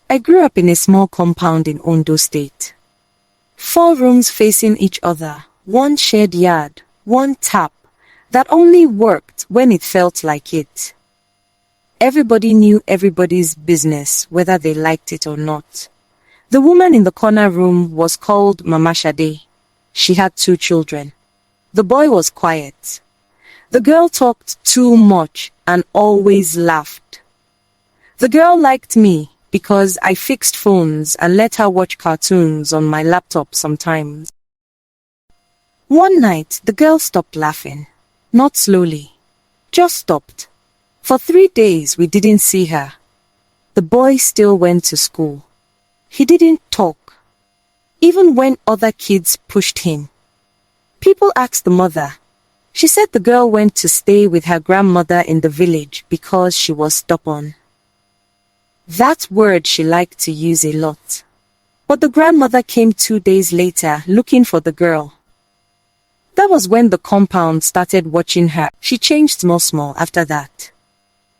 I grew up in a small compound in Ondo State. 4 rooms facing each other, one shared yard, one tap that only worked when it felt like it. Everybody knew everybody's business, whether they liked it or not. The woman in the corner room was called Mama Shade. She had 2 children. The boy was quiet. The girl talked too much and always laughed. The girl liked me because I fixed phones and let her watch cartoons on my laptop sometimes. One night, the girl stopped laughing. Not slowly. Just stopped. For 3 days, we didn't see her. The boy still went to school. He didn't talk, even when other kids pushed him. People asked the mother. She said the girl went to stay with her grandmother in the village because she was stubborn. That word she liked to use a lot. But the grandmother came 2 days later looking for the girl. That was when the compound started watching her. She changed small after that.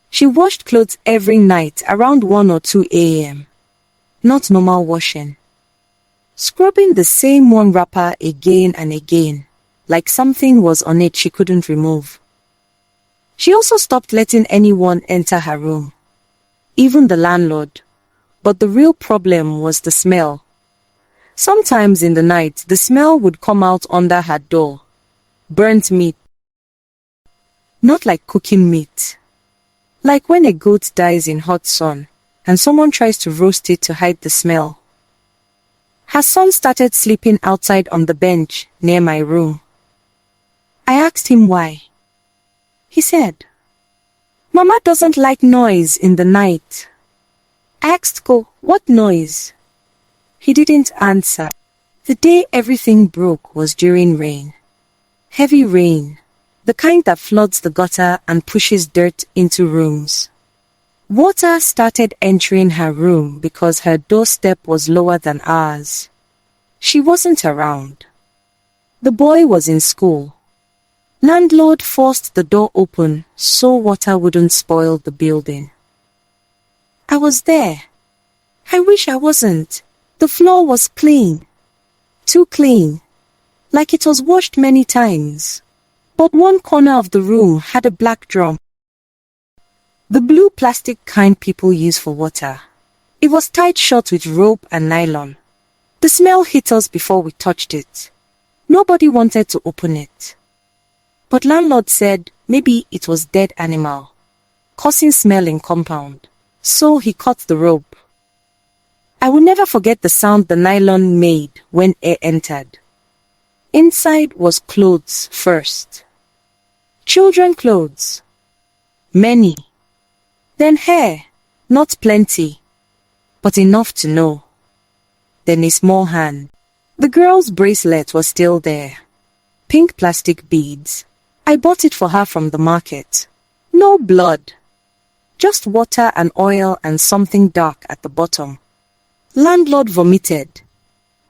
She washed clothes every night around 1 or 2 a.m. Not normal washing. Scrubbing the same one wrapper again and again, like something was on it she couldn't remove. She also stopped letting anyone enter her room, even the landlord. But the real problem was the smell. Sometimes in the night, the smell would come out under her door. Burnt meat. Not like cooking meat. Like when a goat dies in hot sun, and someone tries to roast it to hide the smell. Her son started sleeping outside on the bench near my room. I asked him why. He said, "Mama doesn't like noise in the night." I asked Ko, "What noise?" He didn't answer. The day everything broke was during rain. Heavy rain, the kind that floods the gutter and pushes dirt into rooms. Water started entering her room because her doorstep was lower than ours. She wasn't around. The boy was in school. Landlord forced the door open so water wouldn't spoil the building. I was there. I wish I wasn't. The floor was clean. Too clean. Like it was washed many times. But one corner of the room had a black drum. The blue plastic kind people use for water. It was tied shut with rope and nylon. The smell hit us before we touched it. Nobody wanted to open it. But landlord said maybe it was dead animal, causing smell in compound. So he cut the rope. I will never forget the sound the nylon made when air entered. Inside was clothes first. Children clothes. Many. Then hair. Not plenty, but enough to know. Then a small hand. The girl's bracelet was still there. Pink plastic beads. I bought it for her from the market. No blood. Just water and oil and something dark at the bottom. Landlord vomited.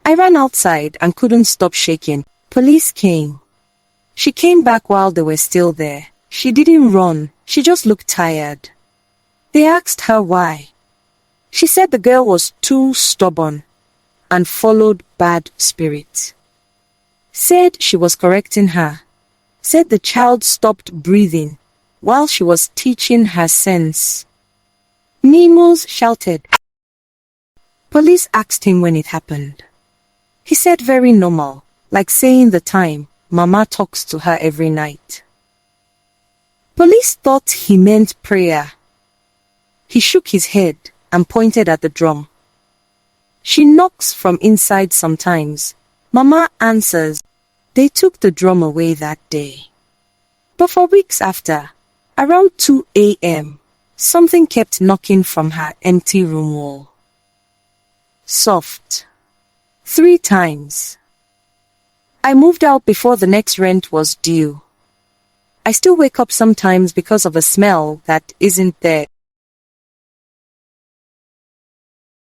I ran outside and couldn't stop shaking. Police came. She came back while they were still there. She didn't run. She just looked tired. They asked her why. She said the girl was too stubborn and followed bad spirits. Said she was correcting her. Said the child stopped breathing while she was teaching her sense. Nemos shouted. Police asked him when it happened. He said very normal, like saying the time Mama talks to her every night. Police thought he meant prayer. He shook his head and pointed at the drum. She knocks from inside sometimes. Mama answers. They took the drum away that day. But for weeks after, around 2 a.m., something kept knocking from her empty room wall. Soft. 3 times. I moved out before the next rent was due. I still wake up sometimes because of a smell that isn't there.